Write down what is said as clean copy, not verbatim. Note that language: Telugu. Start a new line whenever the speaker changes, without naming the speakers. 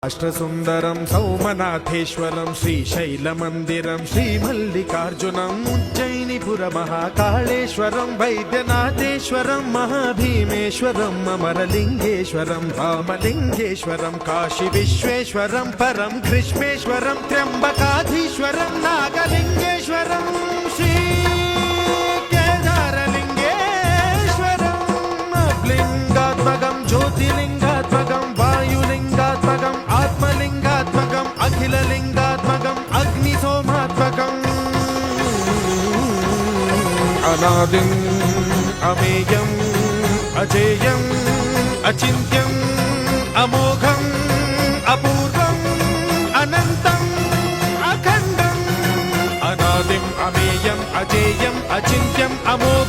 అష్టసుందరం సౌమనాథేశ్వరం శ్రీశైలమందిరం శ్రీమల్లికార్జునం ఉజ్జయినిపుర మహాకాళేశ్వరం వైద్యనాథేశ్వరం మహాభీమేశ్వరం అమరలింగేశ్వరం రామలింగేశ్వరం కాశీ విశ్వేశ్వరం పరం కృష్ణేశ్వరం త్ర్యంబకాధీశ్వరం నాగలింగేశ్వరం శ్రీ కేదారలింగేశ్వరం లింగాత్మకం జ్యోతిలింగాత్మకం వాయులింగాత్మకం ఆత్మలింగాత్మకం అఖిలలింగాత్మకం అగ్నిసోమాత్మకం అనాదిం అమేయం అజేయం అచింత్యం అమోఘం అపూర్వం అనంతం అఖండం అనాదిం అమేయం అజేయం అచింత్యం అమోఘం